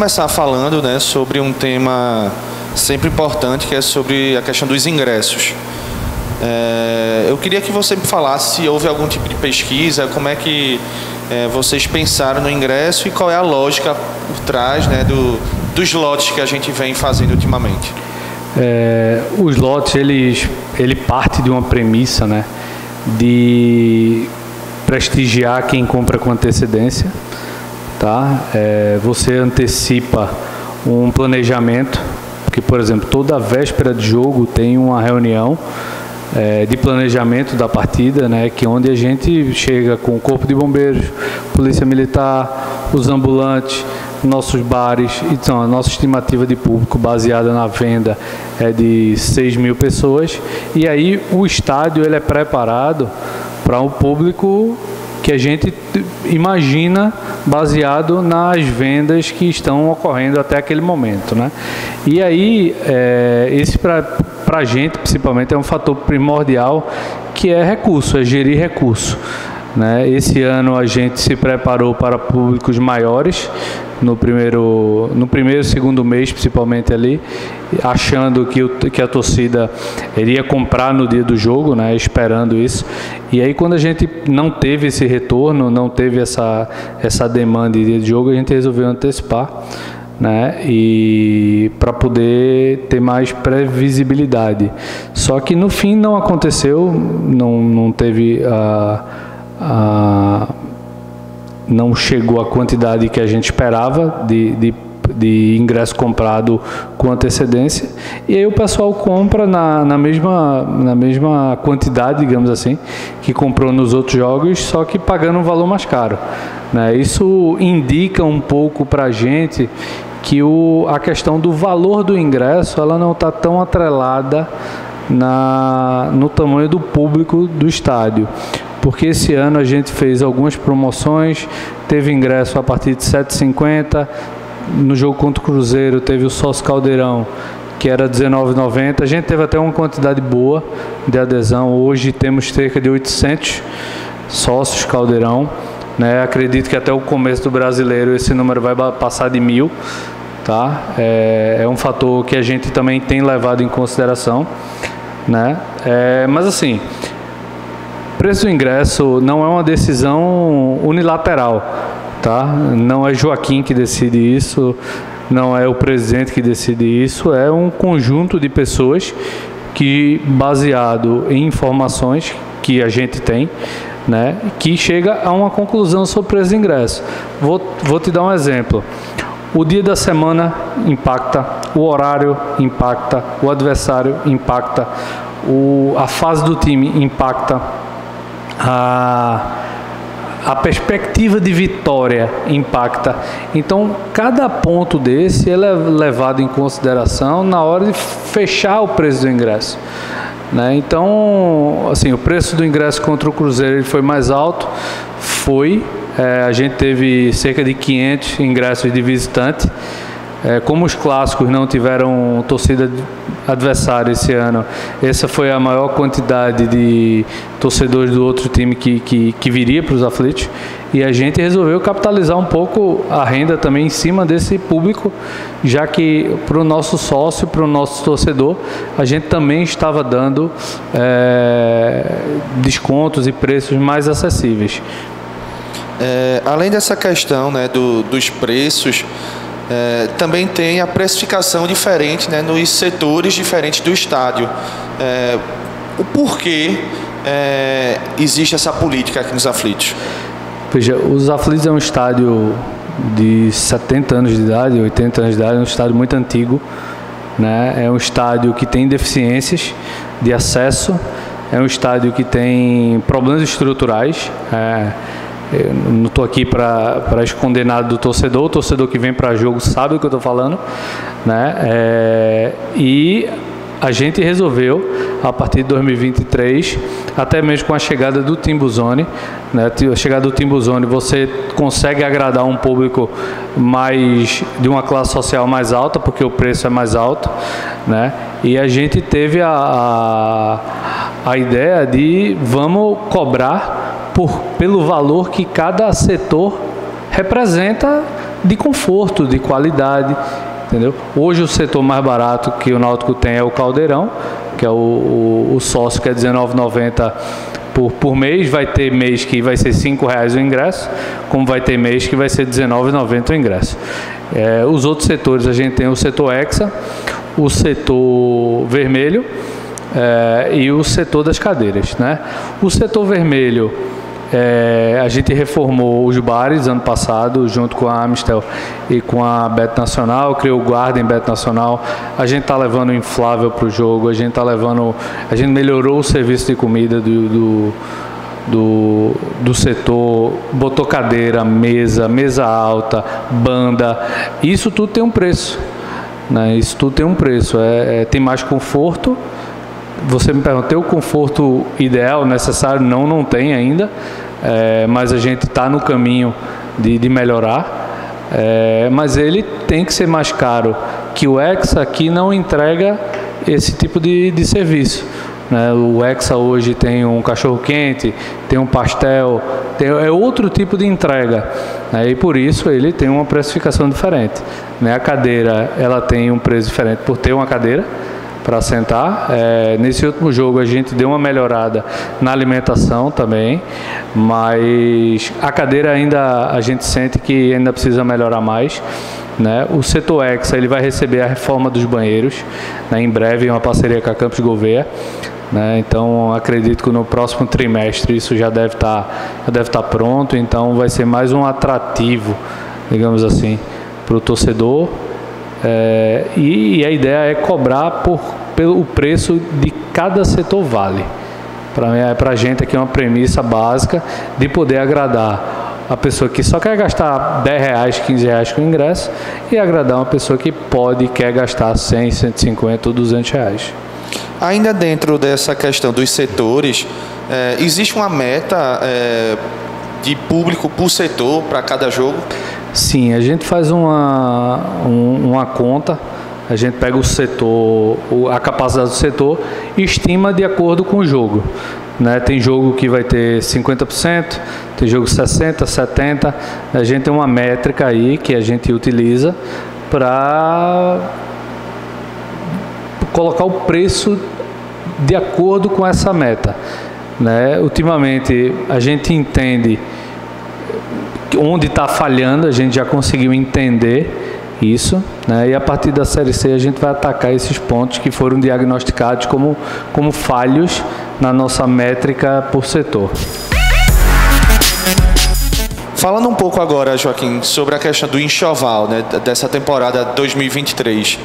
começar falando, né, sobre um tema sempre importante, que é sobre a questão dos ingressos. Eu queria que você me falasse se houve algum tipo de pesquisa, como é que vocês pensaram no ingresso e qual é a lógica por trás, né, dos lotes que a gente vem fazendo ultimamente. Os lotes, ele parte de uma premissa, né, de prestigiar quem compra com antecedência, tá? Você antecipa um planejamento, porque, por exemplo, toda véspera de jogo tem uma reunião de planejamento da partida, né, que onde a gente chega com o Corpo de Bombeiros, Polícia Militar, os ambulantes, nossos bares. Então, a nossa estimativa de público baseada na venda é de 6.000 pessoas, e aí o estádio ele é preparado para um público que a gente imagina baseado nas vendas que estão ocorrendo até aquele momento, né? E aí, esse para a gente, principalmente, é um fator primordial, que é recurso, é gerir recurso, né? Esse ano a gente se preparou para públicos maiores, no primeiro e segundo mês, principalmente ali, achando que a torcida iria comprar no dia do jogo, né, esperando isso. E aí, quando a gente não teve esse retorno, não teve essa demanda de dia de jogo, a gente resolveu antecipar, né, e para poder ter mais previsibilidade. Só que no fim não aconteceu, não teve não chegou a quantidade que a gente esperava de ingresso comprado com antecedência, e aí o pessoal compra na mesma quantidade, digamos assim, que comprou nos outros jogos, só que pagando um valor mais caro, né? Isso indica um pouco para a gente que a questão do valor do ingresso ela não está tão atrelada no tamanho do público do estádio. Porque esse ano a gente fez algumas promoções, teve ingresso a partir de R$ 7,50, no jogo contra o Cruzeiro teve o Sócio Caldeirão, que era R$ 19,90, a gente teve até uma quantidade boa de adesão, hoje temos cerca de 800 sócios Caldeirão, né? Acredito que até o começo do Brasileiro esse número vai passar de 1.000, tá? É um fator que a gente também tem levado em consideração, né? Mas assim, preço do ingresso não é uma decisão unilateral, tá? Não é Joaquim que decide isso, não é o presidente que decide isso, é um conjunto de pessoas que, baseado em informações que a gente tem, né, que chega a uma conclusão sobre o preço do ingresso. Vou te dar um exemplo. O dia da semana impacta, o horário impacta, o adversário impacta, a fase do time impacta, a perspectiva de vitória impacta. Então, cada ponto desse ele é levado em consideração na hora de fechar o preço do ingresso, né? Então, assim, o preço do ingresso contra o Cruzeiro ele foi mais alto, a gente teve cerca de 500 ingressos de visitante. Como os clássicos não tiveram torcida adversária esse ano, essa foi a maior quantidade de torcedores do outro time que viria para os aflitos, e a gente resolveu capitalizar um pouco a renda também em cima desse público, já que para o nosso sócio, para o nosso torcedor, a gente também estava dando descontos e preços mais acessíveis. Além dessa questão, né, dos preços, também tem a precificação diferente, né, nos setores diferentes do estádio. O porquê existe essa política aqui nos aflitos? Veja, os aflitos é um estádio de 70 anos de idade, 80 anos de idade, é um estádio muito antigo, né? É um estádio que tem deficiências de acesso, é um estádio que tem problemas estruturais. Eu não estou aqui para esconder nada do torcedor, o torcedor que vem para jogo sabe o que eu estou falando, né? E a gente resolveu, a partir de 2023, até mesmo com a chegada do Timbuzone, né? A chegada do Timbuzone, você consegue agradar um público mais de uma classe social mais alta, porque o preço é mais alto, né? E a gente teve a ideia de vamos cobrar pelo valor que cada setor representa de conforto, de qualidade, entendeu? Hoje o setor mais barato que o Náutico tem é o Caldeirão, que é o sócio, que é R$19,90 por mês. Vai ter mês que vai ser R$5 o ingresso, como vai ter mês que vai ser R$19,90 o ingresso. Os outros setores, a gente tem o setor Hexa, o setor vermelho e o setor das cadeiras, né? O setor vermelho, a gente reformou os bares ano passado, junto com a Amistel e com a Beto Nacional, criou o Garden Beto Nacional. A gente está levando inflável para o jogo, a gente melhorou o serviço de comida do setor, botou cadeira, mesa alta, banda. Isso tudo tem um preço, né? Isso tudo tem um preço. Tem mais conforto. Você me perguntou o conforto ideal, necessário? Não tem ainda, mas a gente está no caminho de melhorar. Mas ele tem que ser mais caro, que o Hexa aqui não entrega esse tipo de serviço, né? O Hexa hoje tem um cachorro-quente, tem um pastel, é outro tipo de entrega, né? E por isso ele tem uma precificação diferente, né? A cadeira, ela tem um preço diferente por ter uma cadeira para sentar. Nesse último jogo a gente deu uma melhorada na alimentação também, mas a cadeira ainda a gente sente que ainda precisa melhorar mais, né? O setor Hexa, ele vai receber a reforma dos banheiros, né, em breve, em uma parceria com a Campos Gouveia, né? Então acredito que no próximo trimestre isso já deve estar pronto. Então vai ser mais um atrativo, digamos assim, para o torcedor. E a ideia é cobrar pelo preço de cada setor vale. Para a gente aqui é uma premissa básica de poder agradar a pessoa que só quer gastar R$10, R$15 com o ingresso, e agradar uma pessoa que quer gastar R$100, R$150 ou R$200. Ainda dentro dessa questão dos setores, existe uma meta de público por setor para cada jogo? Sim, a gente faz uma conta, a gente pega o setor, a capacidade do setor e estima de acordo com o jogo, né? Tem jogo que vai ter 50%, tem jogo 60%, 70%. A gente tem uma métrica aí que a gente utiliza para colocar o preço de acordo com essa meta, né? Ultimamente a gente entende onde está falhando, a gente já conseguiu entender isso, né? E a partir da Série C a gente vai atacar esses pontos que foram diagnosticados como falhos na nossa métrica por setor. Falando um pouco agora, Joaquim, sobre a questão do enxoval, né, dessa temporada 2023.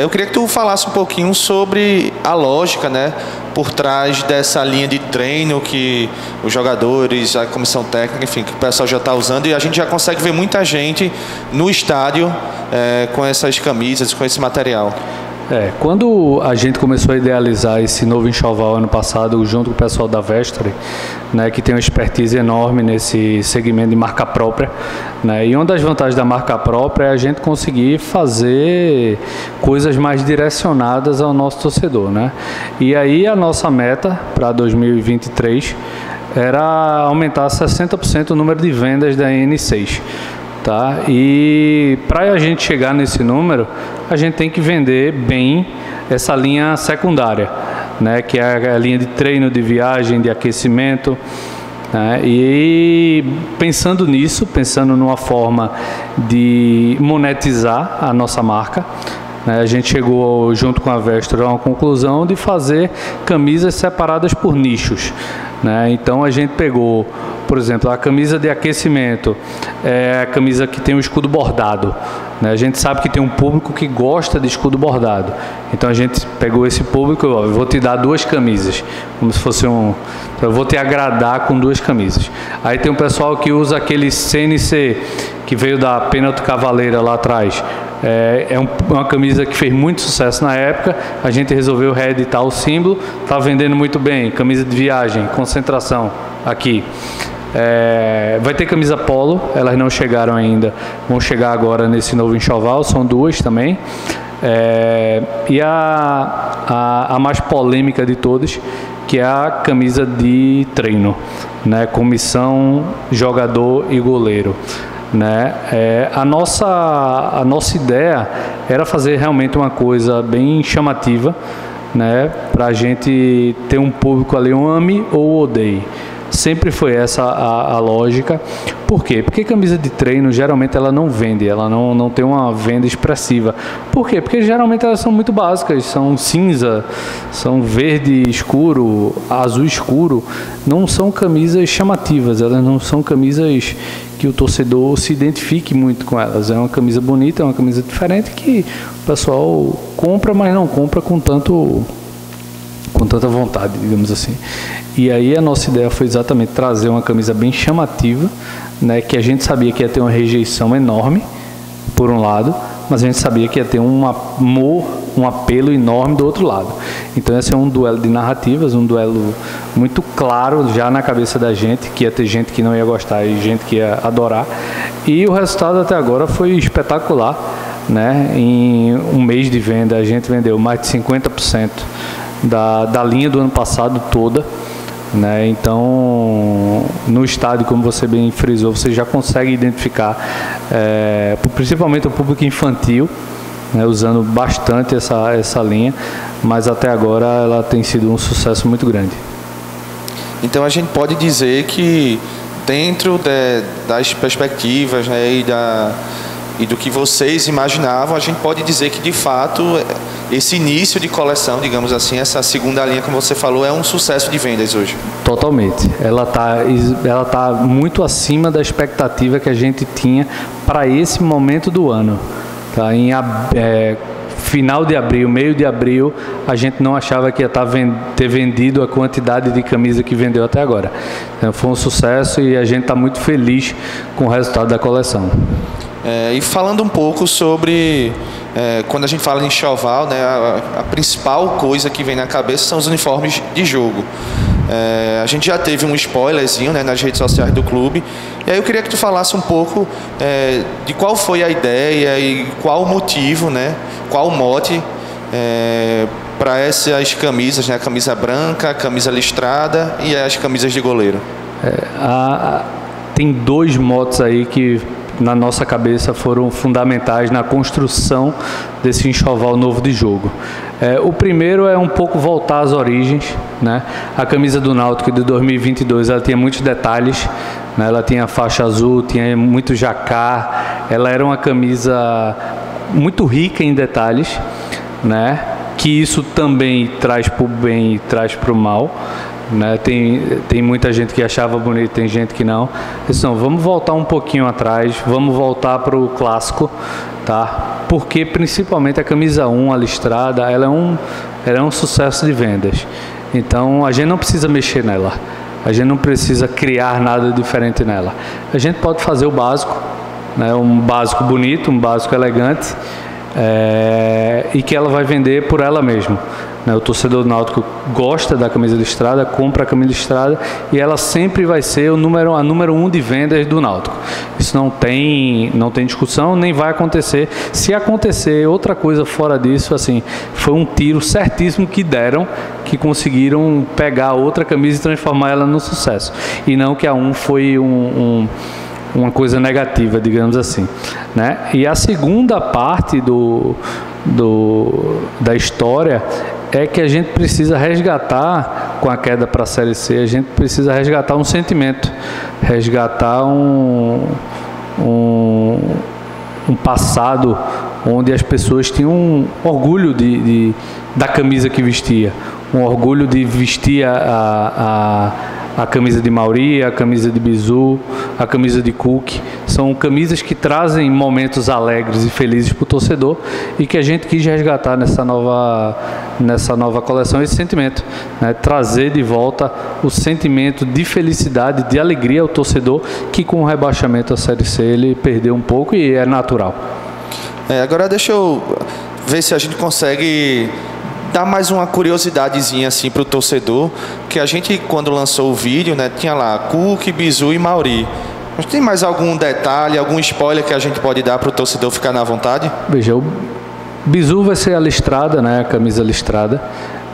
Eu queria que tu falasse um pouquinho sobre a lógica, né, por trás dessa linha de treino que os jogadores, a comissão técnica, enfim, que o pessoal já está usando, e a gente já consegue ver muita gente no estádio com essas camisas, com esse material. Quando a gente começou a idealizar esse novo enxoval ano passado, junto com o pessoal da Vestre, né, que tem uma expertise enorme nesse segmento de marca própria, né, e uma das vantagens da marca própria é a gente conseguir fazer coisas mais direcionadas ao nosso torcedor, né? E aí a nossa meta para 2023 era aumentar 60% o número de vendas da N6. Tá? E para a gente chegar nesse número, a gente tem que vender bem essa linha secundária, né? Que é a linha de treino, de viagem, de aquecimento, né? E pensando nisso, pensando numa forma de monetizar a nossa marca, né? A gente chegou, junto com a Vestre, a uma conclusão de fazer camisas separadas por nichos, né? Então a gente pegou, por exemplo, a camisa de aquecimento, é a camisa que tem o escudo bordado, né? A gente sabe que tem um público que gosta de escudo bordado, então a gente pegou esse público, eu vou te dar 2 camisas, como se fosse eu vou te agradar com 2 camisas. Aí tem um pessoal que usa aquele CNC que veio da Pênalti Cavaleira lá atrás. Uma camisa que fez muito sucesso na época, a gente resolveu reeditar o símbolo, está vendendo muito bem. Camisa de viagem, concentração aqui. Vai ter camisa polo, elas não chegaram ainda, vão chegar agora nesse novo enxoval, são 2 também. E a mais polêmica de todas, que é a camisa de treino, né? Comissão, jogador e goleiro. né? A nossa ideia era fazer realmente uma coisa bem chamativa, né? Para a gente ter um público ali, um ame ou odeie. Sempre foi essa a lógica. Por quê? Porque camisa de treino, geralmente, ela não vende, ela não tem uma venda expressiva. Por quê? Porque geralmente elas são muito básicas, são cinza, são verde escuro, azul escuro. Não são camisas chamativas, elas não são camisas que o torcedor se identifique muito com elas. É uma camisa bonita, é uma camisa diferente que o pessoal compra, mas não compra com tanta vontade, digamos assim. E aí a nossa ideia foi exatamente trazer uma camisa bem chamativa, né, que a gente sabia que ia ter uma rejeição enorme, por um lado, mas a gente sabia que ia ter um amor, um apelo enorme do outro lado. Então esse é um duelo de narrativas, um duelo muito claro já na cabeça da gente, que ia ter gente que não ia gostar e gente que ia adorar. E o resultado até agora foi espetacular, né? Em um mês de venda a gente vendeu mais de 50% da linha do ano passado toda, né? Então, no estádio, como você bem frisou, você já consegue identificar, principalmente o público infantil, né? Usando bastante essa linha, mas até agora ela tem sido um sucesso muito grande. Então a gente pode dizer que dentro das perspectivas, né, e do que vocês imaginavam, a gente pode dizer que, de fato, esse início de coleção, digamos assim, essa segunda linha, como você falou, é um sucesso de vendas hoje. Totalmente. Ela tá muito acima da expectativa que a gente tinha para esse momento do ano. Tá? Final de abril, meio de abril, a gente não achava que ia ter vendido a quantidade de camisa que vendeu até agora. Então, foi um sucesso e a gente está muito feliz com o resultado da coleção. E falando um pouco sobre, quando a gente fala em enxoval, né, a principal coisa que vem na cabeça são os uniformes de jogo. A gente já teve um spoilerzinho, né, nas redes sociais do clube, e aí eu queria que tu falasse um pouco de qual foi a ideia e qual o motivo, né, qual o mote para essas camisas, né, a camisa branca, a camisa listrada e as camisas de goleiro. Tem dois motes aí que na nossa cabeça foram fundamentais na construção desse enxoval novo de jogo. O primeiro é um pouco voltar às origens, né? A camisa do Náutico de 2022, ela tinha muitos detalhes, né? Ela tinha faixa azul, tinha muito jacá, ela era uma camisa muito rica em detalhes, né? Que isso também traz para o bem e traz para o mal. Né? Tem muita gente que achava bonito, tem gente que não. Então, vamos voltar um pouquinho atrás, vamos voltar para o clássico, tá? Porque principalmente a camisa 1, a listrada, ela é um sucesso de vendas. Então a gente não precisa mexer nela, a gente não precisa criar nada diferente nela. A gente pode fazer o básico, né? Um básico bonito, um básico elegante, e que ela vai vender por ela mesma. O torcedor do Náutico gosta da camisa listrada, compra a camisa listrada e ela sempre vai ser a número 1 de vendas do Náutico. Isso não tem discussão, nem vai acontecer. Se acontecer outra coisa fora disso, assim, foi um tiro certíssimo que deram, que conseguiram pegar outra camisa e transformar ela num sucesso. E não que a 1 foi uma coisa negativa, digamos assim, né? E a segunda parte da história é que a gente precisa resgatar, com a queda para a Série C, a gente precisa resgatar um sentimento, resgatar um passado onde as pessoas tinham um orgulho da camisa que vestia, um orgulho de vestir a camisa de Mauri, a camisa de Bizu, a camisa de Cook. São camisas que trazem momentos alegres e felizes para o torcedor e que a gente quis resgatar nessa nova coleção esse sentimento, né? Trazer de volta o sentimento de felicidade, de alegria ao torcedor que com o rebaixamento da Série C ele perdeu um pouco e é natural. Agora deixa eu ver se a gente consegue dar mais uma curiosidadezinha assim para o torcedor, que a gente, quando lançou o vídeo, né, tinha lá Cook, Bizu e Mauri. Mas tem mais algum detalhe, algum spoiler que a gente pode dar para o torcedor ficar na vontade? Veja, o Bizu vai ser a listrada, né, a camisa listrada.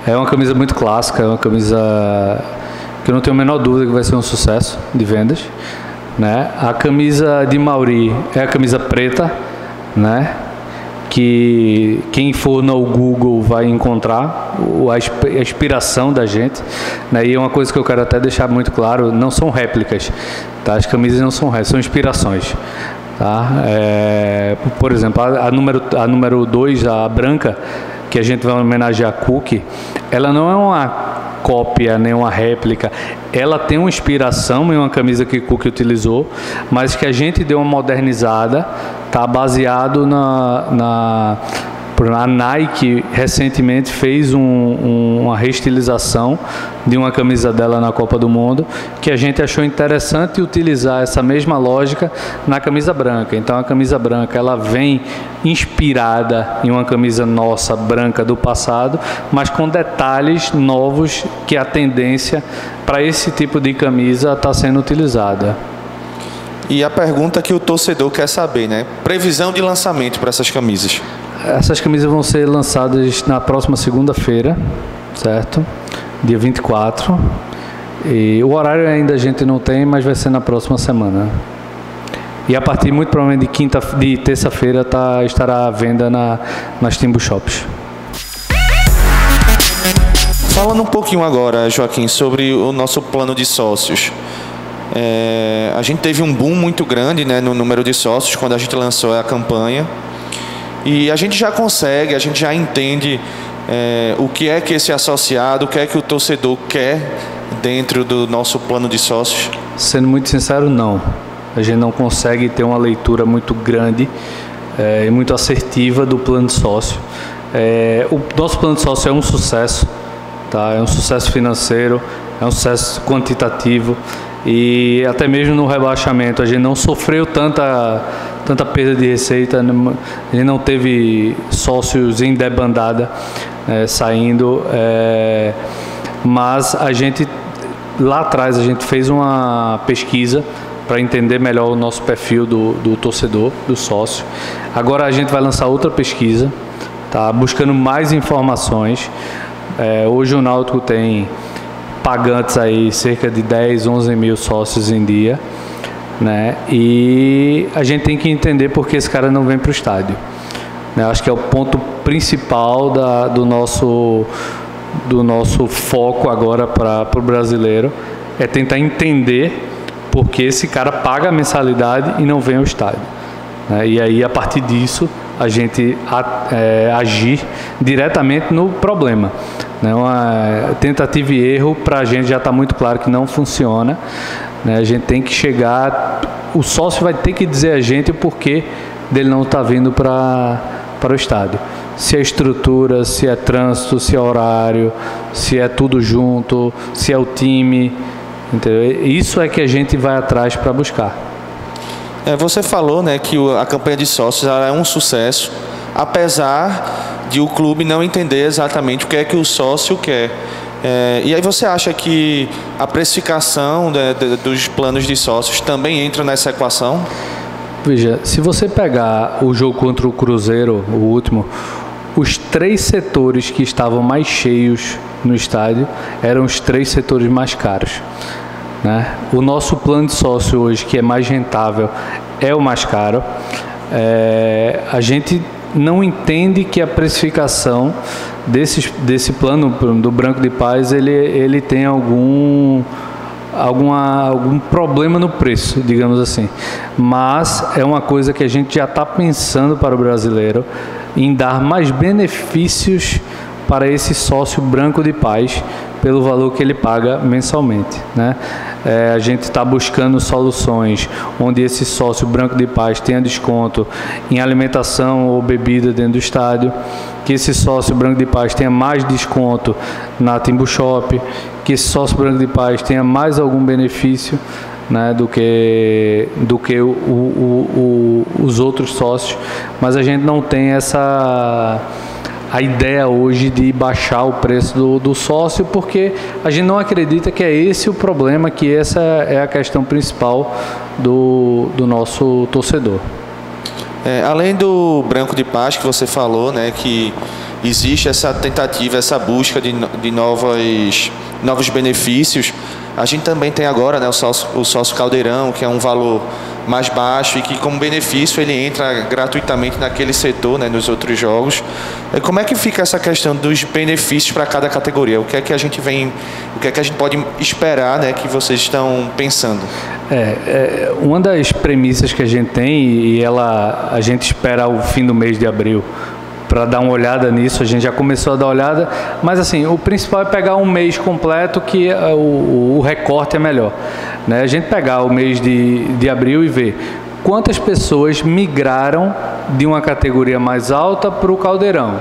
É uma camisa muito clássica, é uma camisa que eu não tenho a menor dúvida que vai ser um sucesso de vendas. né? A camisa de Mauri é a camisa preta, né? Que quem for no Google vai encontrar a inspiração da gente, né? E uma coisa que eu quero até deixar muito claro, não são réplicas, tá? As camisas não são réplicas, são inspirações, tá? Por exemplo, a número 2, a branca, que a gente vai homenagear a Cook, ela não é uma cópia, nem uma réplica, ela tem uma inspiração em uma camisa que Cook utilizou, mas que a gente deu uma modernizada, tá, baseado a Nike recentemente fez uma reestilização de uma camisa dela na Copa do Mundo, que a gente achou interessante utilizar essa mesma lógica na camisa branca. Então a camisa branca ela vem inspirada em uma camisa nossa branca do passado, mas com detalhes novos que a tendência para esse tipo de camisa está sendo utilizada. E a pergunta que o torcedor quer saber, né? Previsão de lançamento para essas camisas. Essas camisas vão ser lançadas na próxima segunda-feira, certo? Dia 24. E o horário ainda a gente não tem, mas vai ser na próxima semana. E a partir, muito provavelmente, de terça-feira, estará à venda nas Timbu Shops. Falando um pouquinho agora, Joaquim, sobre o nosso plano de sócios. A gente teve um boom muito grande, né, no número de sócios quando a gente lançou a campanha. E a gente já consegue, a gente já entende o que é que esse associado, o que é que o torcedor quer dentro do nosso plano de sócios? Sendo muito sincero, não. A gente não consegue ter uma leitura muito grande e muito assertiva do plano de sócio. O nosso plano de sócio é um sucesso, tá? É um sucesso financeiro, é um sucesso quantitativo e até mesmo no rebaixamento a gente não sofreu tanta perda de receita, a gente não teve sócios em debandada saindo, mas a gente, lá atrás, a gente fez uma pesquisa para entender melhor o nosso perfil do torcedor, do sócio. Agora a gente vai lançar outra pesquisa, tá? Buscando mais informações. Hoje o Náutico tem pagantes aí, cerca de 10, 11 mil sócios em dia, né? E a gente tem que entender por que esse cara não vem para o estádio, né? Acho que é o ponto principal do nosso foco agora para o brasileiro, é tentar entender por que esse cara paga a mensalidade e não vem ao estádio, né? E aí, a partir disso, a gente agir diretamente no problema, né? Uma tentativa e erro para a gente já está muito claro que não funciona, né? A gente tem que chegar, o sócio vai ter que dizer a gente o porquê dele não estar vindo para o estádio. Se é estrutura, se é trânsito, se é horário, se é tudo junto, se é o time, entendeu? Isso é que a gente vai atrás para buscar. Você falou, né, que a campanha de sócios é um sucesso, apesar de o clube não entender exatamente o que é que o sócio quer. E aí você acha que a precificação dos planos de sócios também entra nessa equação? Veja, se você pegar o jogo contra o Cruzeiro, o último, os 3 setores que estavam mais cheios no estádio eram os 3 setores mais caros, né? O nosso plano de sócio hoje, que é mais rentável, é o mais caro. A gente não entende que a precificação desse plano do Branco de Paz ele tem algum problema no preço, digamos assim, mas é uma coisa que a gente já está pensando para o brasileiro, em dar mais benefícios para esse sócio Branco de Paz pelo valor que ele paga mensalmente, né? A gente está buscando soluções onde esse sócio Branco de Paz tenha desconto em alimentação ou bebida dentro do estádio, que esse sócio Branco de Paz tenha mais desconto na Timbu Shop, que esse sócio Branco de Paz tenha mais algum benefício, né, do que os outros sócios, mas a gente não tem a ideia hoje de baixar o preço do sócio, porque a gente não acredita que é esse o problema, que essa é a questão principal do nosso torcedor. Além do Branco de Paz que você falou, né, que existe essa tentativa, essa busca de novos benefícios, A gente também tem agora, né, o sócio Caldeirão, que é um valor mais baixo e que, como benefício, ele entra gratuitamente naquele setor, né, nos outros jogos. Como é que fica essa questão dos benefícios para cada categoria? O que é que a gente pode esperar, né, que vocês estão pensando? Uma das premissas que a gente tem, e a gente espera o fim do mês de abril para dar uma olhada nisso. A gente já começou a dar uma olhada, mas assim, o principal é pegar um mês completo, que o recorte é melhor, né? A gente pegar o mês de abril e ver quantas pessoas migraram de uma categoria mais alta para o Caldeirão,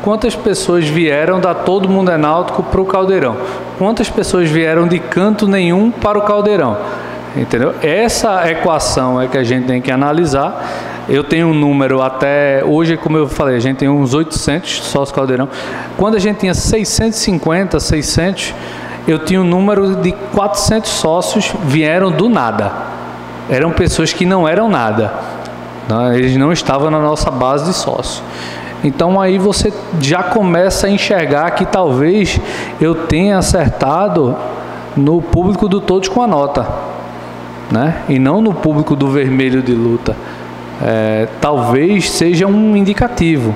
quantas pessoas vieram da Todo Mundo é Náutico para o Caldeirão, quantas pessoas vieram de canto nenhum para o Caldeirão, entendeu? Essa equação é que a gente tem que analisar. Eu tenho um número até hoje, como eu falei, a gente tem uns 800 sócios Caldeirão. Quando a gente tinha 650, 600, eu tinha um número de 400 sócios vieram do nada. Eram pessoas que não eram nada. Eles não estavam na nossa base de sócios. Então aí você já começa a enxergar que talvez eu tenha acertado no público do Todos com a Nota, né? E não no público do Vermelho de Luta. Talvez seja um indicativo,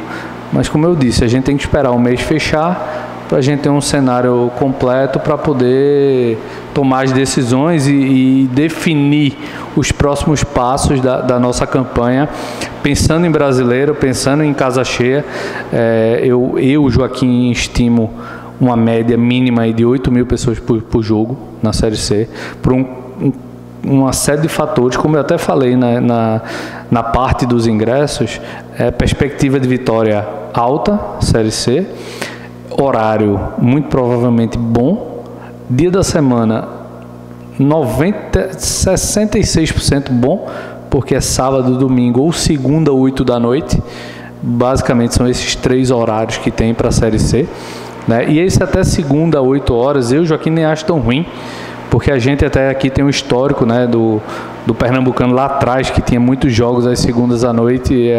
mas como eu disse, a gente tem que esperar o mês fechar para a gente ter um cenário completo para poder tomar as decisões e definir os próximos passos da nossa campanha, pensando em brasileiro, pensando em casa cheia. Eu, Joaquim, estimo uma média mínima de 8.000 pessoas por jogo na Série C, por uma série de fatores, como eu até falei na parte dos ingressos. Perspectiva de vitória alta, Série C, horário muito provavelmente bom, dia da semana 66% bom, porque é sábado, domingo ou segunda, 8 da noite. Basicamente são esses 3 horários que tem para a Série C, né? E esse até segunda, 8 horas, eu, Joaquim, nem acho tão ruim, porque a gente até aqui tem um histórico, né, do Pernambucano lá atrás, que tinha muitos jogos às segundas à noite, e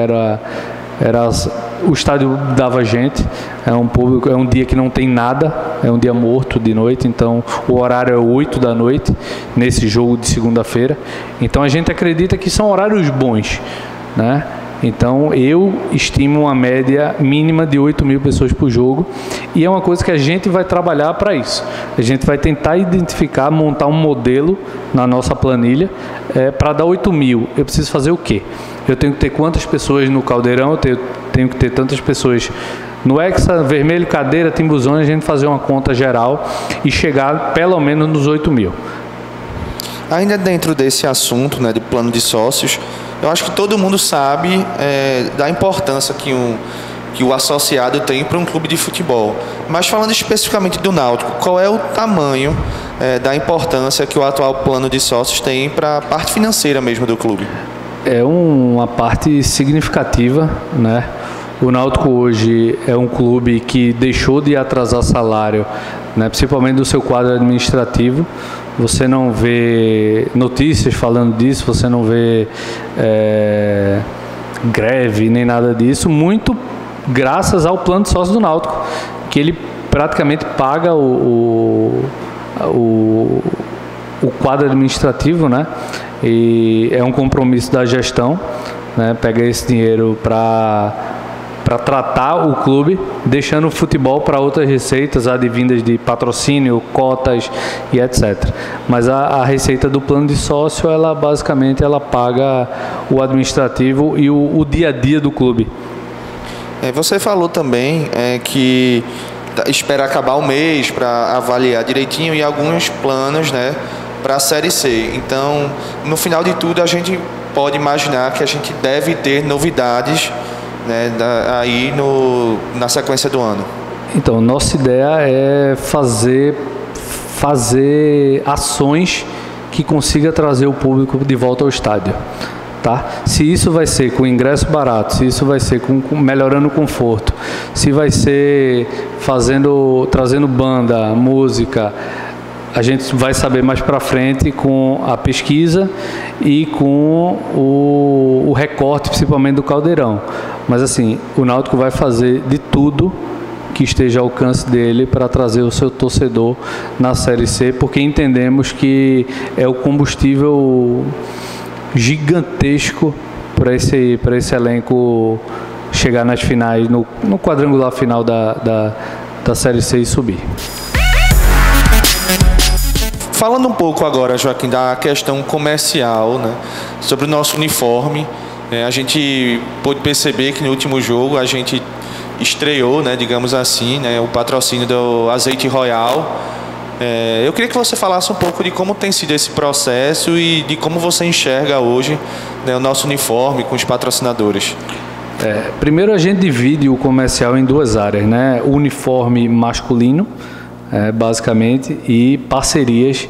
o estádio dava gente, é um dia que não tem nada, é um dia morto de noite, então o horário é 8 da noite, nesse jogo de segunda-feira. Então a gente acredita que são horários bons, né? Então eu estimo uma média mínima de 8.000 pessoas por jogo, e é uma coisa que a gente vai trabalhar para isso. A gente vai tentar identificar, montar um modelo na nossa planilha para dar 8.000. Eu preciso fazer o quê? Eu tenho que ter quantas pessoas no Caldeirão, eu tenho que ter tantas pessoas no Hexa, Vermelho, Cadeira, Timbuzão, a gente fazer uma conta geral e chegar pelo menos nos 8.000. Ainda dentro desse assunto, né, de plano de sócios, eu acho que todo mundo sabe da importância que o associado tem para um clube de futebol. Mas falando especificamente do Náutico, qual é o tamanho da importância que o atual plano de sócios tem para a parte financeira mesmo do clube? É uma parte significativa, né? O Náutico hoje é um clube que deixou de atrasar salário, né, principalmente do seu quadro administrativo. Você não vê notícias falando disso, você não vê greve nem nada disso, muito graças ao plano de sócio do Náutico, que ele praticamente paga o quadro administrativo, né? E é um compromisso da gestão, né? Pega esse dinheiro para tratar o clube, deixando o futebol para outras receitas advindas de patrocínio, cotas e etc. Mas a receita do plano de sócio, ela basicamente paga o administrativo e o dia a dia do clube. Você falou também que espera acabar o mês para avaliar direitinho e alguns planos, né, para a Série C. Então, no final de tudo, a gente pode imaginar que a gente deve ter novidades, né, aí na sequência do ano. Então, nossa ideia é fazer ações que consiga trazer o público de volta ao estádio, tá? Se isso vai ser com ingresso barato, se isso vai ser com melhorando o conforto, se vai ser trazendo banda, música, a gente vai saber mais para frente com a pesquisa e com o recorte, principalmente do Caldeirão. Mas assim, o Náutico vai fazer de tudo que esteja ao alcance dele para trazer o seu torcedor na Série C, porque entendemos que é o combustível gigantesco para esse elenco chegar nas finais, no quadrangular final da Série C e subir. Falando um pouco agora, Joaquim, da questão comercial, né, sobre o nosso uniforme, a gente pôde perceber que no último jogo a gente estreou, né, digamos assim, né, o patrocínio do Azeite Royal. Eu queria que você falasse um pouco de como tem sido esse processo e de como você enxerga hoje, né, o nosso uniforme com os patrocinadores. Primeiro a gente divide o comercial em duas áreas, né? O uniforme masculino, basicamente, e parcerias,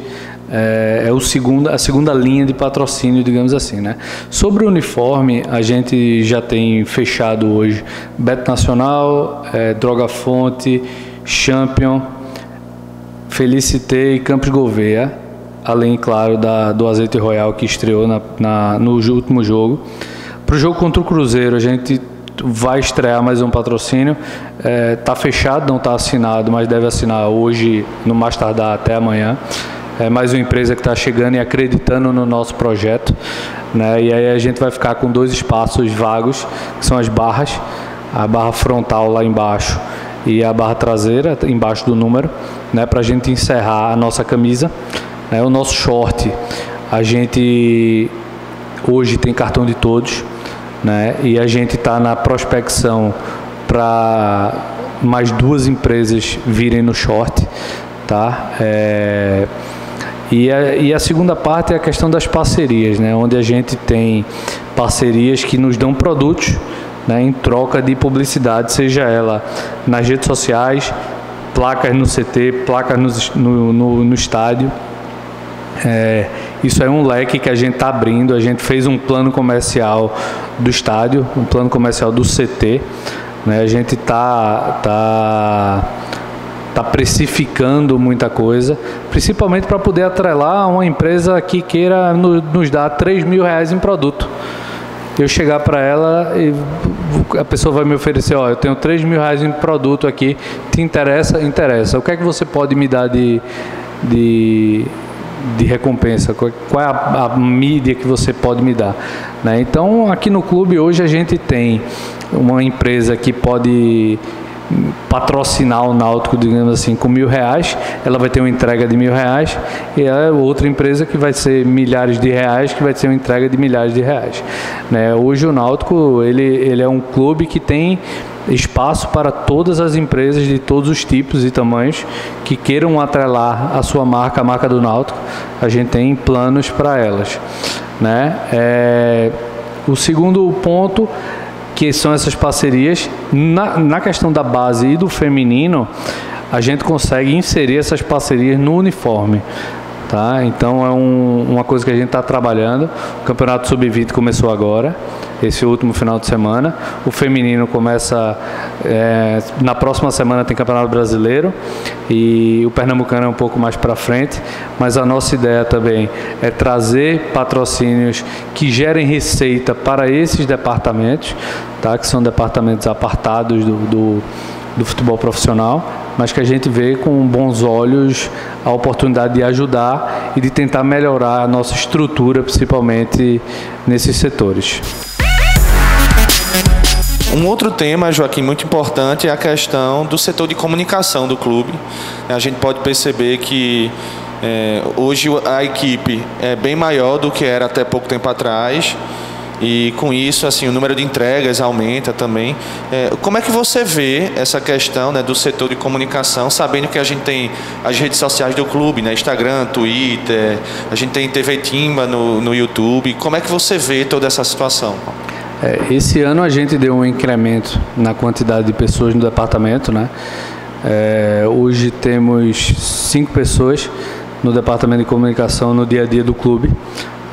a segunda linha de patrocínio, digamos assim, né? Sobre o uniforme, a gente já tem fechado hoje Beto Nacional, Droga Fonte, Champion, Felicité e Campos Gouveia, além, claro, do Azeite Royal que estreou no último jogo. Para o jogo contra o Cruzeiro, a gente vai estrear mais um patrocínio. Está fechado, não está assinado, mas deve assinar hoje, no mais tardar até amanhã. É mais uma empresa que está chegando e acreditando no nosso projeto, né? E aí a gente vai ficar com 2 espaços vagos, que são as barras, a barra frontal lá embaixo e a barra traseira embaixo do número, né? Para a gente encerrar a nossa camisa, né? O nosso short, a gente hoje tem cartão de todos, né? E a gente está na prospecção para mais 2 empresas virem no short, tá? E a segunda parte é a questão das parcerias, né? Onde a gente tem parcerias que nos dão produtos, né, em troca de publicidade, seja ela nas redes sociais, placas no CT, placas no estádio. Isso é um leque que a gente está abrindo. A gente fez um plano comercial do estádio, um plano comercial do CT, né? A gente tá precificando muita coisa, principalmente para poder atrelar uma empresa que queira nos dar R$3.000 em produto. Eu chegar para ela e a pessoa vai me oferecer, eu tenho R$3.000 em produto aqui, te interessa? Interessa. O que é que você pode me dar de recompensa? Qual é a mídia que você pode me dar, né? Então, aqui no clube hoje a gente tem uma empresa que pode patrocinar o Náutico, digamos assim, com R$1.000, ela vai ter uma entrega de R$1.000, e a outra empresa que vai ser milhares de reais, que vai ter uma entrega de milhares de reais, né? Hoje o Náutico, ele é um clube que tem espaço para todas as empresas de todos os tipos e tamanhos que queiram atrelar a sua marca, a marca do Náutico. A gente tem planos para elas, né? O segundo ponto, que são essas parcerias, na questão da base e do feminino, a gente consegue inserir essas parcerias no uniforme, tá? Então é uma coisa que a gente está trabalhando. O Campeonato Sub-20 começou agora, esse último final de semana. O feminino começa na próxima semana, tem Campeonato Brasileiro, e o Pernambucano é um pouco mais para frente, mas a nossa ideia também é trazer patrocínios que gerem receita para esses departamentos, tá? Que são departamentos apartados do futebol profissional, mas que a gente vê com bons olhos a oportunidade de ajudar e de tentar melhorar a nossa estrutura, principalmente nesses setores. Um outro tema, Joaquim, muito importante é a questão do setor de comunicação do clube. A gente pode perceber que hoje a equipe é bem maior do que era até pouco tempo atrás, e com isso, assim, o número de entregas aumenta também. Como é que você vê essa questão, né, do setor de comunicação, sabendo que a gente tem as redes sociais do clube, né, Instagram, Twitter, a gente tem TV Timba no YouTube. Como é que você vê toda essa situação? Esse ano a gente deu um incremento na quantidade de pessoas no departamento, né? Hoje temos 5 pessoas no departamento de comunicação no dia a dia do clube,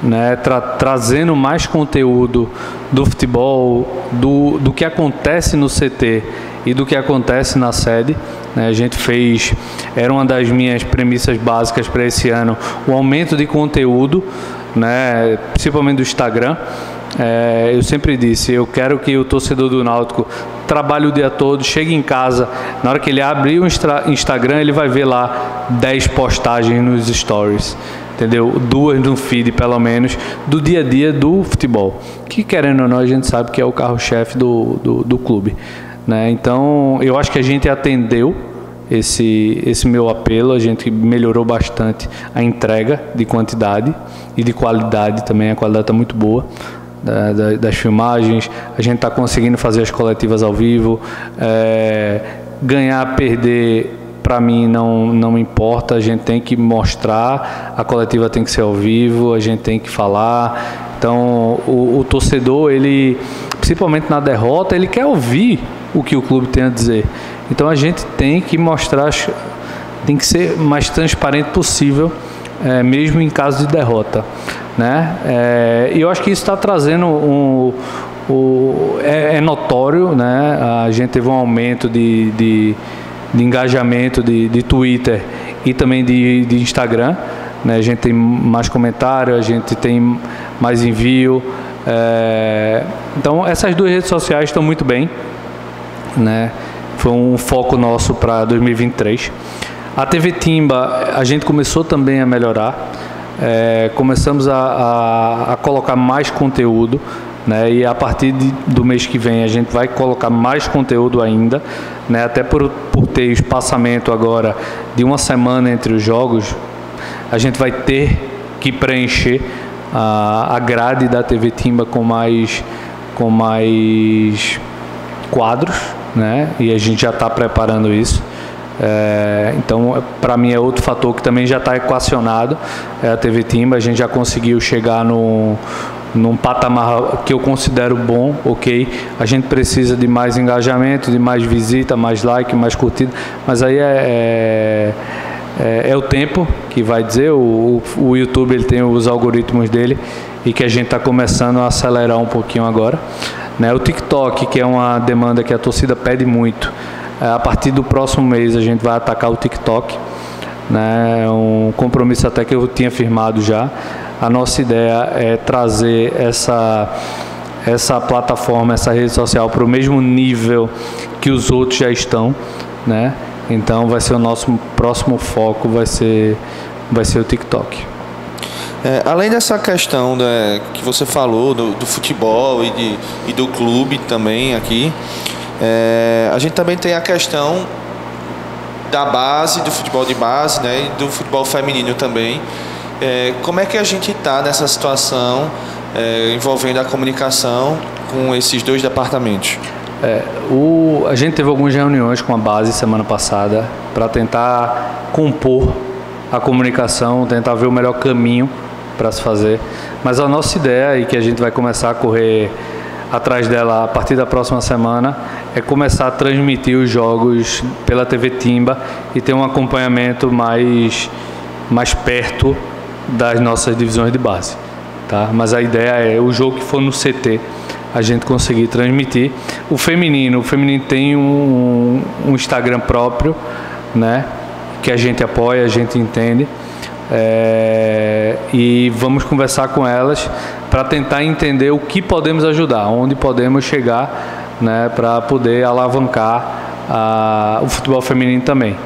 né? Trazendo mais conteúdo do futebol, do que acontece no CT e do que acontece na sede, né? A gente fez, era uma das minhas premissas básicas para esse ano, o aumento de conteúdo, né? Principalmente do Instagram. Eu sempre disse, eu quero que o torcedor do Náutico trabalha o dia todo, chega em casa, na hora que ele abrir o Instagram, ele vai ver lá 10 postagens nos stories, entendeu? 2 no feed, pelo menos, do dia a dia do futebol, que, querendo ou não, a gente sabe que é o carro-chefe do clube, né? Então, eu acho que a gente atendeu esse meu apelo, a gente melhorou bastante a entrega de quantidade e de qualidade também, a qualidade está muito boa das filmagens, a gente está conseguindo fazer as coletivas ao vivo, ganhar, perder, para mim não importa, a gente tem que mostrar, a coletiva tem que ser ao vivo, a gente tem que falar, então o torcedor, ele, principalmente na derrota, ele quer ouvir o que o clube tem a dizer. Então a gente tem que mostrar, tem que ser mais transparente possível, mesmo em caso de derrota, né? E eu acho que isso está trazendo é notório, né? A gente teve um aumento de engajamento de Twitter e também de Instagram, né? A gente tem mais comentário, a gente tem mais envio, então essas 2 redes sociais estão muito bem, né? Foi um foco nosso para 2023. A TV Timba, a gente começou também a melhorar, começamos a colocar mais conteúdo, né? E a partir do mês que vem a gente vai colocar mais conteúdo ainda, né? Até por ter espaçamento agora de uma semana entre os jogos, a gente vai ter que preencher a grade da TV Timba com mais quadros, né? E a gente já está preparando isso. Então, para mim é outro fator que também já está equacionado, a TV Timba. A gente já conseguiu chegar num patamar que eu considero bom, ok? A gente precisa de mais engajamento, de mais visita, mais like, mais curtida, mas aí é o tempo que vai dizer. O YouTube, ele tem os algoritmos dele e que a gente está começando a acelerar um pouquinho agora, né? O TikTok, que é uma demanda que a torcida pede muito, a partir do próximo mês a gente vai atacar o TikTok, né? Um compromisso até que eu tinha firmado já. A nossa ideia é trazer essa plataforma, essa rede social para o mesmo nível que os outros já estão, né? Então vai ser o nosso próximo foco, vai ser o TikTok. Além dessa questão que você falou do futebol e do clube também aqui, a gente também tem a questão da base, do futebol de base, né, e do futebol feminino também. Como é que a gente está nessa situação envolvendo a comunicação com esses 2 departamentos? A gente teve algumas reuniões com a base semana passada para tentar compor a comunicação, tentar ver o melhor caminho para se fazer, mas a nossa ideia, e que a gente vai começar a correr atrás dela a partir da próxima semana, é começar a transmitir os jogos pela TV Timba e ter um acompanhamento mais perto das nossas divisões de base, tá? Mas a ideia é o jogo que for no CT a gente conseguir transmitir. O feminino tem um Instagram próprio, né? Que a gente apoia, a gente entende. E vamos conversar com elas para tentar entender o que podemos ajudar, onde podemos chegar, né, para poder alavancar o futebol feminino também.